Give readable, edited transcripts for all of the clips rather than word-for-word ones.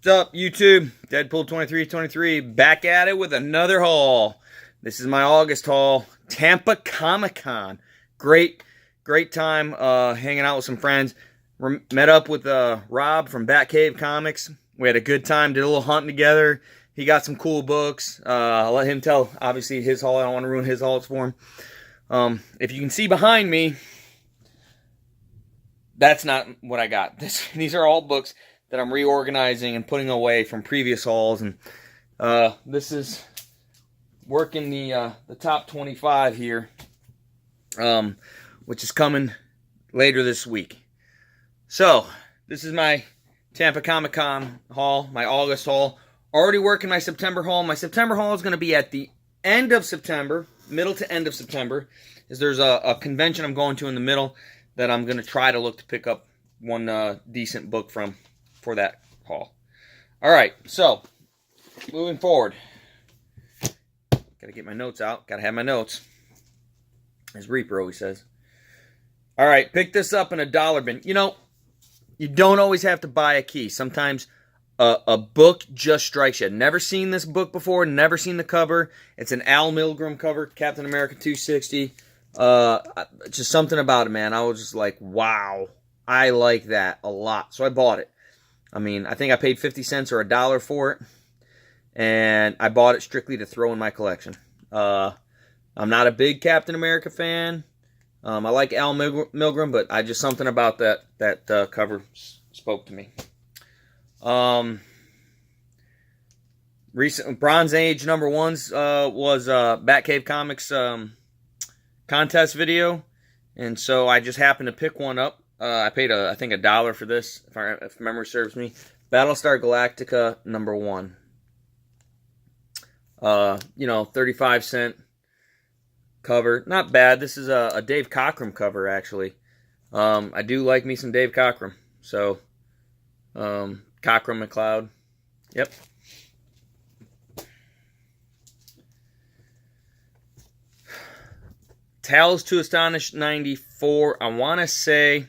What's up, YouTube? Deadpool 2323 back at it with another haul. This is my August haul. Tampa Comic Con. Great time hanging out with some friends. Met up with Rob from Batcave Comics. We had a good time, did a little hunting together. He got some cool books. I'll let him tell, obviously, his haul. I don't want to ruin his hauls for him. If you can see behind me, that's not what I got. These are all books that I'm reorganizing and putting away from previous hauls, and this is working the top 25 here, which is coming later this week. So this is my Tampa Comic Con haul, my August haul. Already working my September haul. My September haul is going to be at the end of September, middle to end of September, as there's a convention I'm going to in the middle that I'm going to try to look to pick up one decent book from for that haul. All right, so moving forward, gotta get my notes out. Gotta have my notes, as Reaper always says. All right, pick this up in a dollar bin. You know, you don't always have to buy a key. Sometimes a book just strikes you. Never seen this book before. Never seen the cover. It's an Al Milgrom cover, Captain America 260. Just something about it, man. I was just like, wow, I like that a lot. So I bought it. I mean, I think I paid 50 cents or $1 for it, and I bought it strictly to throw in my collection. I'm not a big Captain America fan. I like Al Milgrom, but something about that cover spoke to me. Recent Bronze Age #1s was Batcave Comics contest video, and so I just happened to pick one up. I paid I think $1 for this, if memory serves me. Battlestar Galactica #1. 35-cent cover. Not bad. This is a Dave Cockrum cover, actually. I do like me some Dave Cockrum. So, Cockrum McCloud. Yep. Tales to Astonish 94. I want to say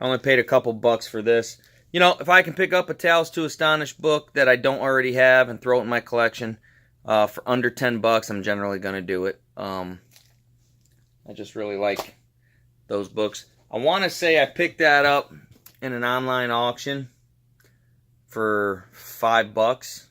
I only paid a couple bucks for this. You know, if I can pick up a Tales to Astonish book that I don't already have and throw it in my collection for under 10 bucks, I'm generally going to do it. I just really like those books. I want to say I picked that up in an online auction for $5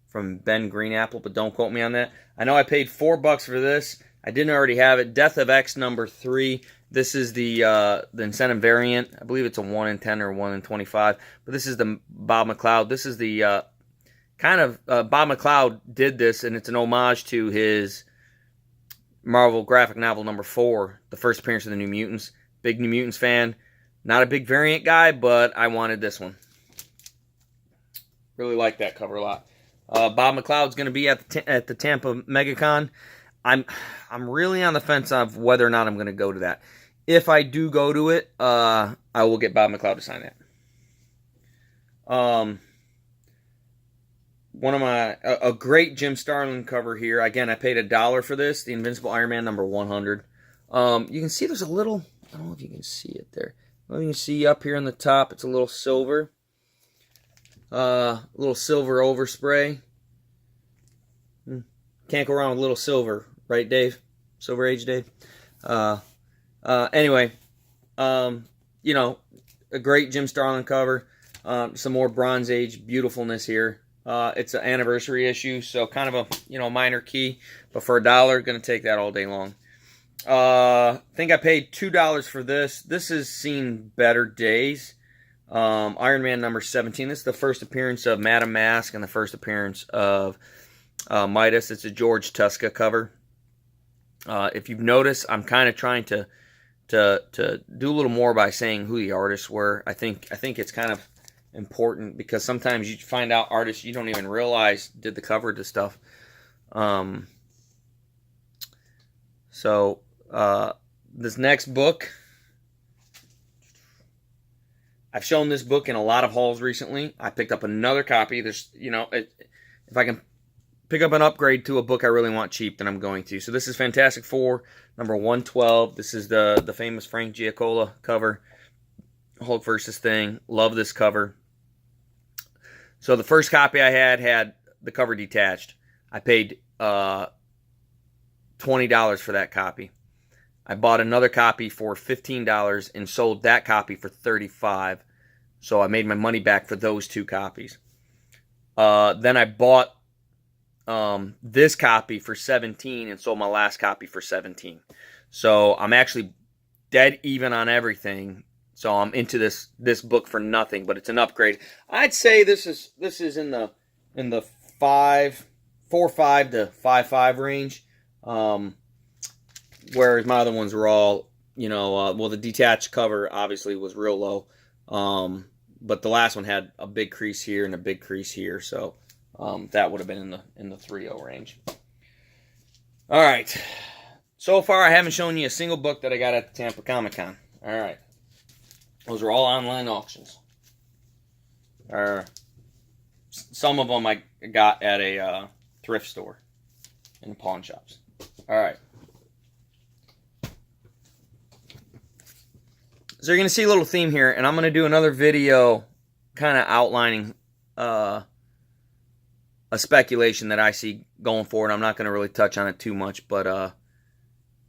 from Ben Greenapple, but don't quote me on that. I know I paid $4 for this. I didn't already have it. Death of X #3. This is the incentive variant. I believe it's a 1 in 10 or 1 in 25. But this is the Bob McLeod. This is the Bob McLeod did this, and it's an homage to his Marvel graphic novel #4, the first appearance of the New Mutants. Big New Mutants fan. Not a big variant guy, but I wanted this one. Really like that cover a lot. Bob McLeod's going to be at the Tampa MegaCon. I'm really on the fence of whether or not I'm going to go to that. If I do go to it, I will get Bob McLeod to sign that. A great Jim Starlin cover here. Again, I paid $1 for this. The Invincible Iron Man #100. You can see there's a little, I don't know if you can see it there. Well, you can see up here on the top, it's a little silver. Little silver overspray. Can't go wrong with a little silver, right, Dave? Silver Age Dave. Anyway, you know, a great Jim Starlin cover. Some more Bronze Age beautifulness here. It's an anniversary issue, so kind of a minor key, but for $1, gonna take that all day long. I think I paid $2 for this. This has seen better days. Iron Man #17. This is the first appearance of Madame Mask and the first appearance of Midas. It's a George Tuska cover. If you've noticed, I'm kind of trying to do a little more by saying who the artists were. I think it's kind of important because sometimes you find out artists you don't even realize did the cover to stuff. This next book, I've shown this book in a lot of hauls recently. I picked up another copy. There's, if I can pick up an upgrade to a book I really want cheap, then I'm going to. So this is Fantastic Four, #112. This is the famous Frank Giacola cover. Hulk versus Thing. Love this cover. So the first copy I had the cover detached. I paid $20 for that copy. I bought another copy for $15 and sold that copy for $35. So I made my money back for those 2 copies. Then I bought this copy for $17 and sold my last copy for $17. So I'm actually dead even on everything. So I'm into this book for nothing, but it's an upgrade. I'd say this is in the 4.5 to 5.5 range. Whereas my other ones were all, well, the detached cover obviously was real low. But the last one had a big crease here and a big crease here, so that would have been in the 3.0 range. All right. So far, I haven't shown you a single book that I got at the Tampa Comic-Con. All right. Those are all online auctions. Some of them I got at a thrift store in the pawn shops. All right. So you're going to see a little theme here, and I'm going to do another video kind of outlining a speculation that I see going forward. I'm not going to really touch on it too much, but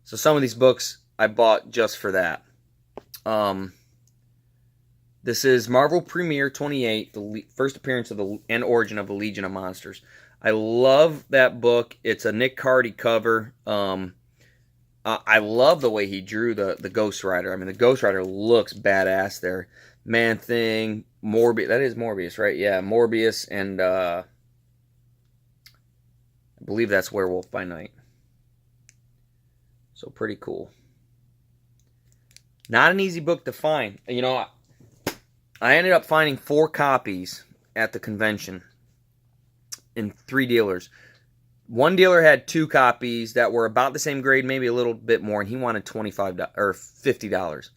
so some of these books I bought just for that. This is Marvel Premiere 28, the first appearance of and origin of the Legion of Monsters. I love that book. It's a Nick Cardy cover. I love the way he drew the Ghost Rider. I mean, the Ghost Rider looks badass there. Man-Thing, Morbius. That is Morbius, right? Yeah, Morbius, and I believe that's Werewolf by Night. So pretty cool. Not an easy book to find. I ended up finding 4 copies at the convention in 3 dealers. One dealer had 2 copies that were about the same grade, maybe a little bit more, and he wanted $25 or $50.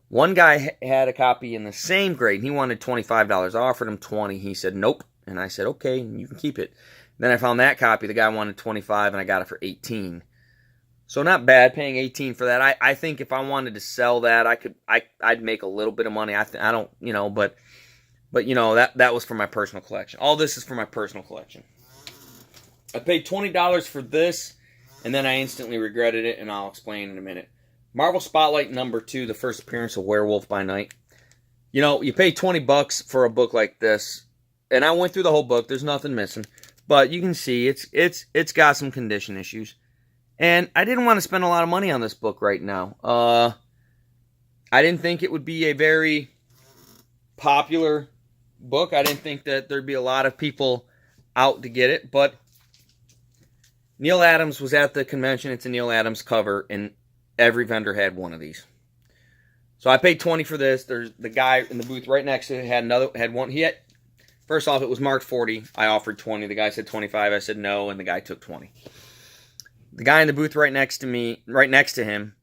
One guy had a copy in the same grade, and he wanted $25. I offered him $20. He said nope, and I said okay, you can keep it. Then I found that copy. The guy wanted $25, and I got it for $18. So not bad, paying $18 for that. I think if I wanted to sell that, I'd make a little bit of money. I don't, but that was for my personal collection. All this is for my personal collection. I paid $20 for this, and then I instantly regretted it, and I'll explain in a minute. Marvel Spotlight #2, the first appearance of Werewolf by Night. You pay $20 for a book like this, and I went through the whole book. There's nothing missing, but you can see it's got some condition issues, and I didn't want to spend a lot of money on this book right now. I didn't think it would be a very popular book. I didn't think that there'd be a lot of people out to get it, but Neil Adams was at the convention. It's a Neil Adams cover, and every vendor had one of these. So I paid $20 for this. There's the guy in the booth right next to it had one. First off, it was marked $40. I offered $20. The guy said $25. I said no, and the guy took $20. The guy in the booth right next to him,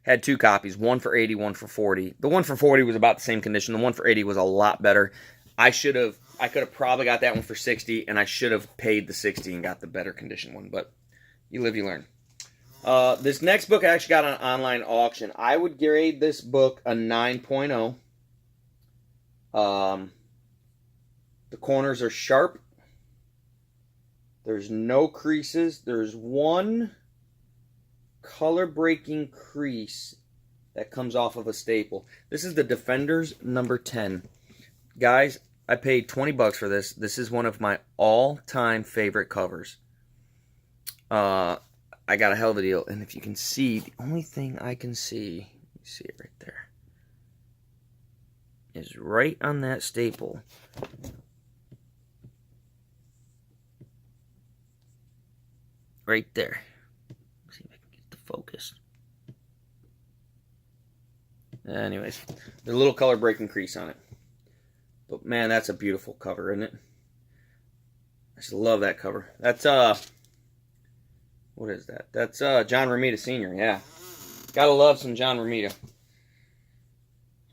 had 2 copies. One for $80, one for $40. The one for $40 was about the same condition. The one for $80 was a lot better. I could have probably got that one for $60, and I should have paid the $60 and got the better condition one, but you live, you learn. This next book I actually got on an online auction. I would grade this book a 9.0. The corners are sharp. There's no creases. There's one color-breaking crease that comes off of a staple. This is the Defenders #10. Guys, I paid $20 for this. This is one of my all-time favorite covers. I got a hell of a deal. And if you can see, the only thing I can see, you see it right there, is right on that staple. Right there. Let's see if I can get the focus. Anyways, there's a little color breaking crease on it. But man, that's a beautiful cover, isn't it? I just love that cover. That's what is that? That's John Romita Sr., yeah. Gotta love some John Romita.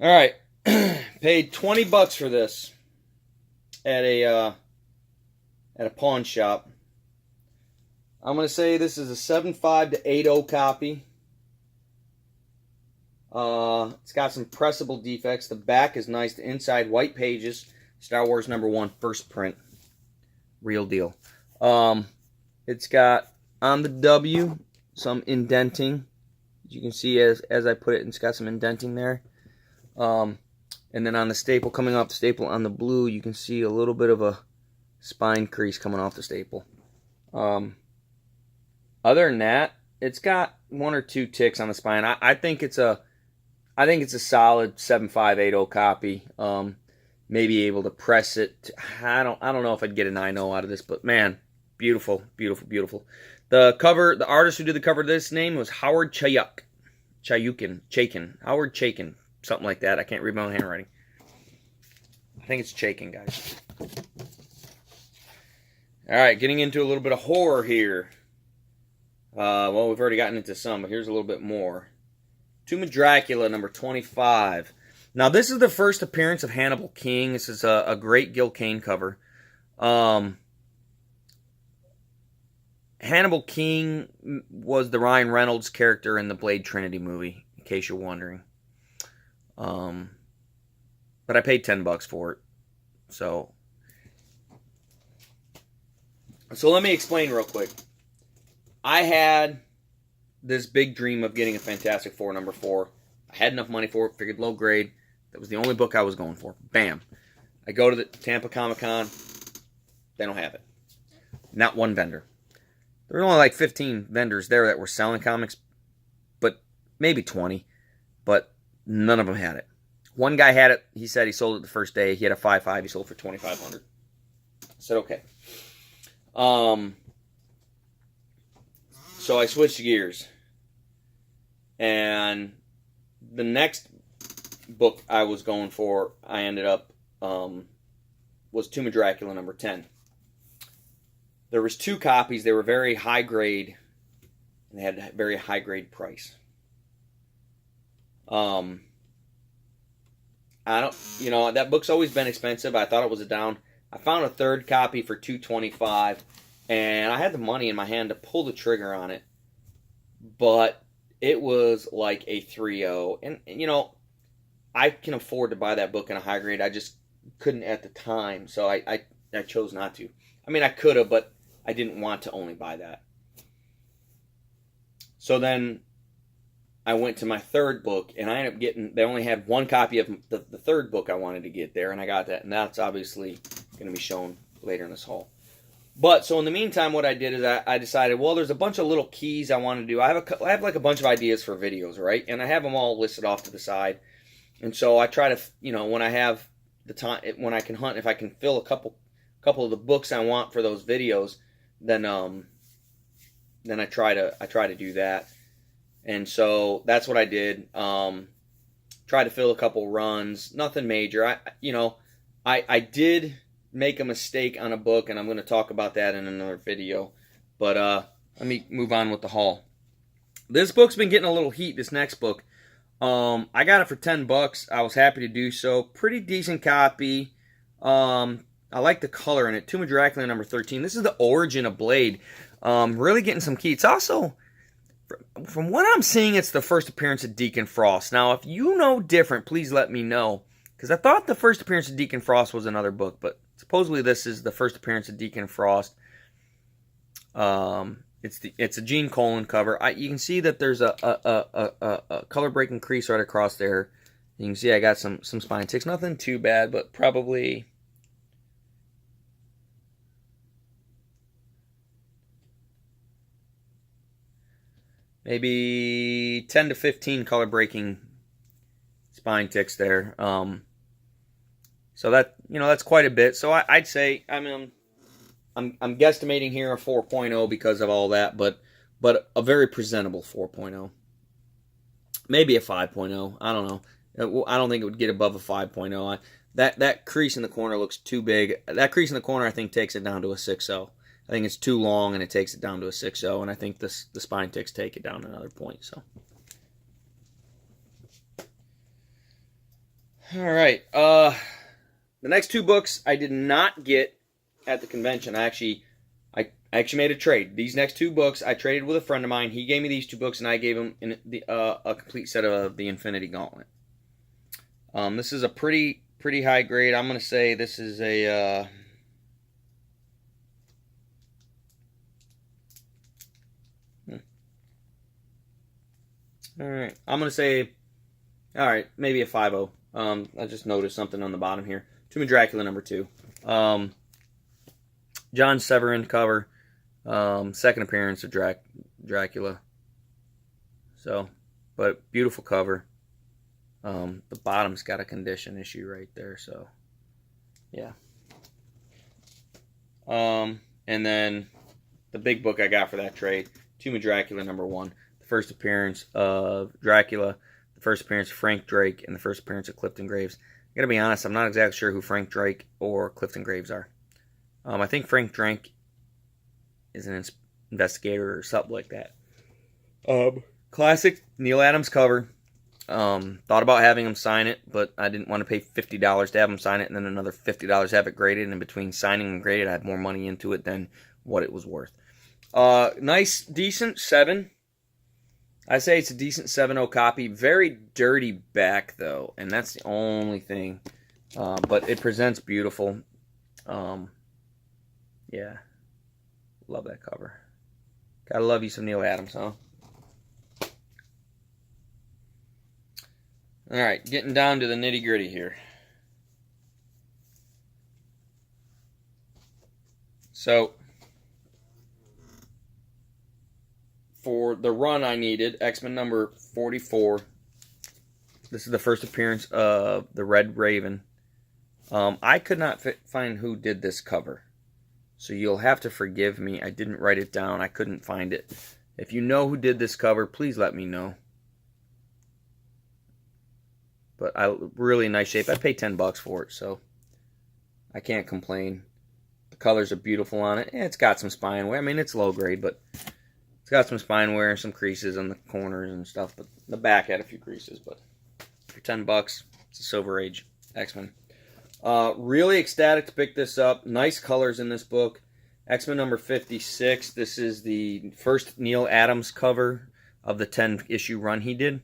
Alright. Paid $20 for this at a pawn shop. I'm gonna say this is a 7.5 to 8.0 copy. It's got some pressable defects. The back is nice. The inside, white pages. Star Wars #1, first print. Real deal. It's got on the W some indenting. As you can see, as I put it, it's got some indenting there. And then on the staple, coming off the staple on the blue, you can see a little bit of a spine crease coming off the staple. Other than that, it's got one or two ticks on the spine. I think it's a solid 7580 copy. Maybe able to press it. I don't know if I'd get a 9.0 out of this, but man, beautiful, beautiful, beautiful. The cover, the artist who did the cover of this name was Howard Chaykin, Howard Chaykin, something like that. I can't read my own handwriting. I think it's Chaykin, guys. All right, getting into a little bit of horror here. Well, we've already gotten into some, but here's a little bit more. Tomb of Dracula, number 25. Now, this is the first appearance of Hannibal King. This is a great Gil Kane cover. Hannibal King was the Ryan Reynolds character in the Blade Trinity movie, in case you're wondering. But I paid $10 for it. So let me explain real quick. I had this big dream of getting a Fantastic Four number 4. I had enough money for it, figured low grade. That was the only book I was going for. Bam. I go to the Tampa Comic-Con. They don't have it. Not one vendor. There were only like 15 vendors there that were selling comics, but maybe 20. But none of them had it. One guy had it. He said he sold it the first day. He had a 5.5. He sold it for $2,500. I said, okay. So I switched gears. And the next book I was going for, I ended up, was Tomb of Dracula number 10. There was 2 copies. They were very high grade. And they had a very high grade price. I don't, that book's always been expensive. I thought it was a down. I found a third copy for $225, and I had the money in my hand to pull the trigger on it, but it was like a 3.0, and I can afford to buy that book in a high grade. I just couldn't at the time, so I chose not to. I mean, I could have, but I didn't want to only buy that. So then I went to my third book, and I ended up getting, they only had one copy of the third book I wanted to get there, and I got that, and that's obviously going to be shown later in this haul. But, so in the meantime, what I did is I decided, well, there's a bunch of little keys I want to do. I have like a bunch of ideas for videos, right? And I have them all listed off to the side. And so I try to, when I have the time, when I can hunt, if I can fill a couple of the books I want for those videos, then I try to do that. And so that's what I did. Try to fill a couple runs, nothing major. I did make a mistake on a book, and I'm going to talk about that in another video. But let me move on with the haul. This book's been getting a little heat, this next book. I got it for $10. I was happy to do so. Pretty decent copy. I like the color in it. Tomb of Dracula number 13. This is the origin of Blade. Really getting some key. It's also, from what I'm seeing, it's the first appearance of Deacon Frost. Now, if you know different, please let me know. Because I thought the first appearance of Deacon Frost was another book, but supposedly this is the first appearance of Deacon Frost. It's a Gene Colan cover. You can see that there's a color breaking crease right across there. You can see I got some spine ticks. Nothing too bad, but probably maybe 10 to 15 color breaking spine ticks there. So that, that's quite a bit. So I'd say, I'm guesstimating here a 4.0 because of all that, but a very presentable 4.0. Maybe a 5.0. I don't know. I don't think it would get above a 5.0. That crease in the corner looks too big. That crease in the corner, I think, takes it down to a 6.0. I think it's too long, and it takes it down to a 6.0, and I think the spine ticks take it down another point. So, all right. The next 2 books I did not get at the convention. I actually made a trade. These next 2 books I traded with a friend of mine. He gave me these 2 books, and I gave him a complete set of the Infinity Gauntlet. This is a pretty high grade. I'm going to say this is a All right. I'm going to say, all right, maybe a 5-0. I just noticed something on the bottom here. Tomb of Dracula #2. John Severin cover. Second appearance of Dracula. So, but beautiful cover. The bottom's got a condition issue right there, so yeah. And then the big book I got for that trade, Tomb of Dracula #1. The first appearance of Dracula, the first appearance of Frank Drake, and the first appearance of Clifton Graves. I gotta be honest, I'm not exactly sure who Frank Drake or Clifton Graves are. I think Frank Drake is an investigator or something like that. Classic Neal Adams cover. Thought about having him sign it, but I didn't want to pay $50 to have him sign it, and then another $50 to have it graded. And in between signing and graded, I had more money into it than what it was worth. Nice, decent 7. I say it's a decent 7.0 copy. Very dirty back, though, and that's the only thing. But it presents beautiful. Yeah. Love that cover. Gotta love you some Neal Adams, huh? Alright, getting down to the nitty-gritty here. So, for the run I needed, X-Men #44. This is the first appearance of the Red Raven. I could not find who did this cover. So you'll have to forgive me. I didn't write it down. I couldn't find it. If you know who did this cover, please let me know. But really nice shape. I paid $10 for it, so I can't complain. The colors are beautiful on it. It's got some spine wear. I mean, it's low grade, but it's got some spine wear and some creases on the corners and stuff. But the back had a few creases. But for $10, it's a Silver Age X-Men. Really ecstatic to pick this up. Nice colors in this book. X-Men #56. This is the first Neal Adams cover of the 10-issue run he did.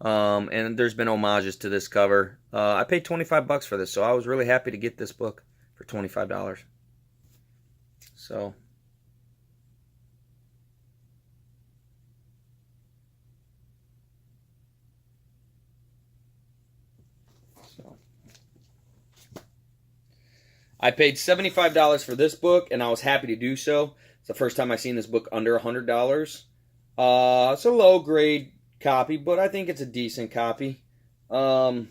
And there's been homages to this cover. I paid $25 for this, so I was really happy to get this book for $25. So, I paid $75 for this book, and I was happy to do so. It's the first time I've seen this book under $100. It's a low grade copy, but I think it's a decent copy. But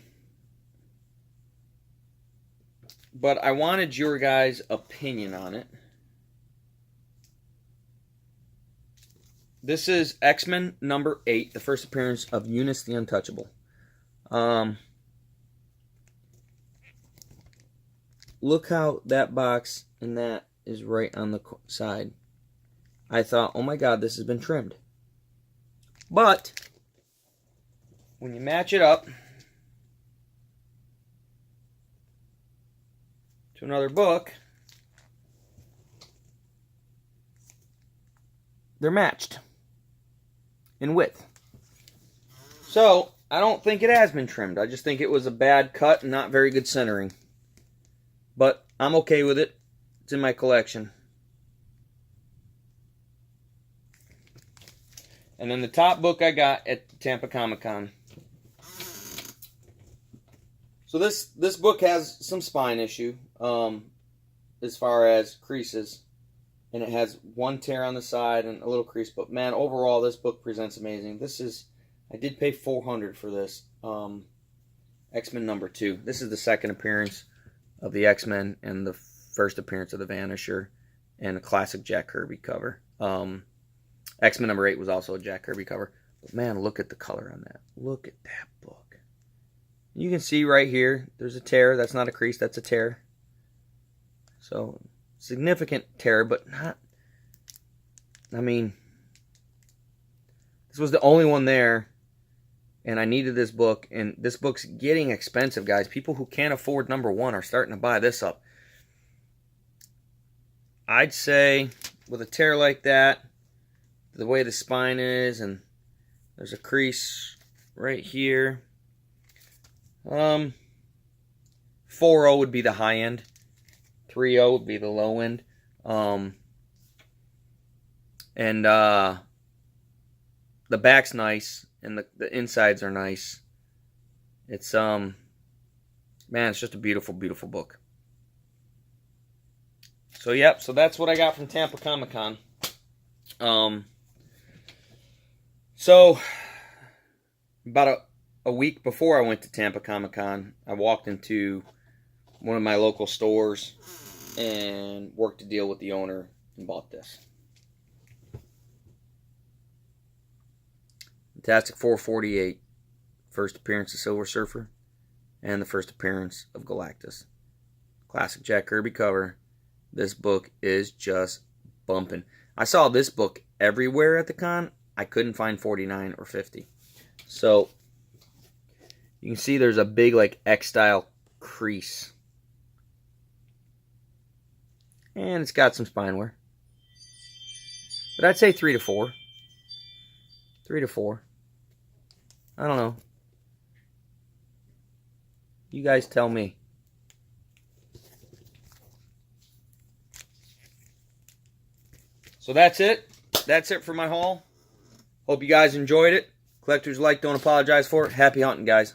I wanted your guys' opinion on it. This is X-Men #8, the first appearance of Eunice the Untouchable. Look how that box and that is right on the side. I thought, oh my god, this has been trimmed. But when you match it up to another book, they're matched in width. So, I don't think it has been trimmed. I just think it was a bad cut and not very good centering. But I'm okay with it. It's in my collection. And then the top book I got at Tampa Comic-Con. So this book has some spine issue as far as creases. And it has one tear on the side and a little crease. But man, overall, this book presents amazing. I did pay $400 for this. X-Men #2. This is the second appearance of the X-Men and the first appearance of the Vanisher and a classic Jack Kirby cover. X-Men #8 was also a Jack Kirby cover. But man, look at the color on that. Look at that book. You can see right here, there's a tear. That's not a crease, that's a tear. So, significant tear, but not, I mean, this was the only one there. And I needed this book, and this book's getting expensive, guys. People who can't afford #1 are starting to buy this up. I'd say, with a tear like that, the way the spine is, and there's a crease right here. 4.0 would be the high end. 3.0 would be the low end. And the back's nice. and the insides are nice. It's man, it's just a beautiful, beautiful book. So yep, so that's what I got from Tampa Comic Con. So about a week before I went to Tampa Comic Con, I walked into one of my local stores and worked a deal with the owner and bought this. Fantastic 448, first appearance of Silver Surfer, and the first appearance of Galactus. Classic Jack Kirby cover. This book is just bumping. I saw this book everywhere at the con. I couldn't find 49 or 50. So, you can see there's a big, like, X-style crease. And it's got some spine wear. But I'd say 3 to 4. 3 to 4. I don't know. You guys tell me. So that's it. That's it for my haul. Hope you guys enjoyed it. Collectors like, don't apologize for it. Happy hunting, guys.